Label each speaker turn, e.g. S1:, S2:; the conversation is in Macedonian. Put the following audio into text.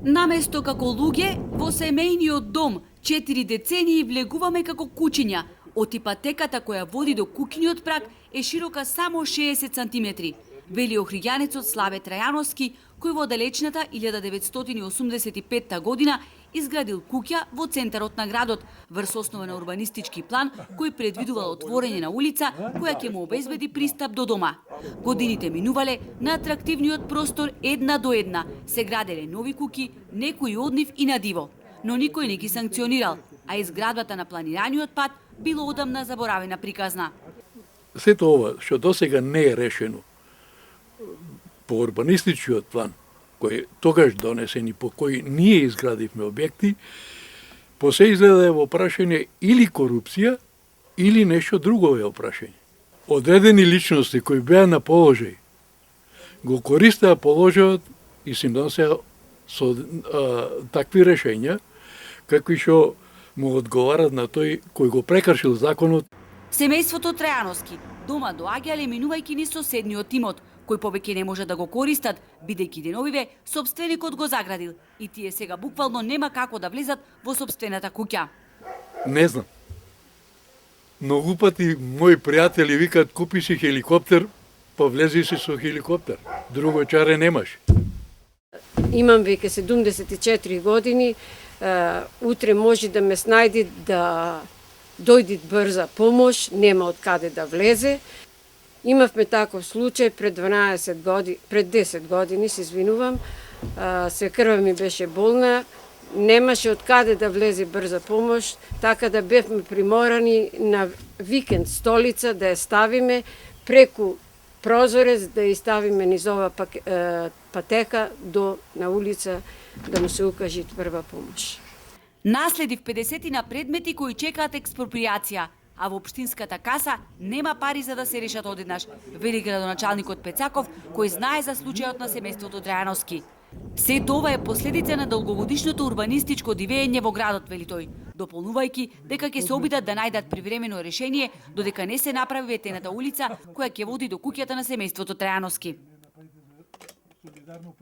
S1: Наместо како луѓе, во семејниот дом 4 децении влегуваме како кучиња. Од ипатеката која води до куќиниот праг е широка само 60 сантиметри, вели охриѓанецот Славе Трајановски, кој во далечната 1985 година изградил куќа во центарот на градот, врз основа на урбанистички план кој предвидувал отворење на улица која ќе му обезбеди пристап до дома. Годините минувале, на атрактивниот простор една до една се граделе нови куќи, некои од нив и на диво, но никој не ги санкционирал, а изградбата на планираниот пат било одамна заборавена приказна.
S2: Сето ова што досега не е решено по урбанистичниот план, кој тогаш донесен и по кој ние изградивме објекти, по се изгледа е во прашање или корупција, или нешто друго е опрашање. Одредени личности кои беа на положај, го користеа положајот и се носеа со такви решења, какви што му одговарат на тој кој го прекршил законот.
S1: Семејството Трајановски дома доаѓале минувајќи низ соседниот имот, кој повеќе не може да го користат, бидејќи деновиве сопственикот го заградил и тие сега буквално нема како да влезат во сопствената куќа.
S2: Не знам. Многу пати мои пријатели викаат купи си хеликоптер, па влези си со хеликоптер. Друго чаре немаш.
S3: Имам веќе 74 години, утре може да ме снајди да дојди брза помош, нема од каде да влезе. Имавме таков случај пред 10 години, се извинувам, свекрва ми беше болна, немаше од каде да влезе брза помош, така да бевме приморани на викенд столица да ја ставиме преку прозорец, да ја ставиме низ ова патека на улица да му се укаже прва помош.
S1: Наследив 50 на предмети кои чекаат експропријација, а во општинската каса нема пари за да се решат одеднаш, вели градоначалникот Пецаков, кој знае за случајот на семејството Трајановски. Сето ова е последица на долгогодишното урбанистичко дивење во градот, вели тој, дополнувајќи дека ќе се обидат да најдат привремено решение додека не се направи ветената улица која ќе води до куќата на семејството Трајановски.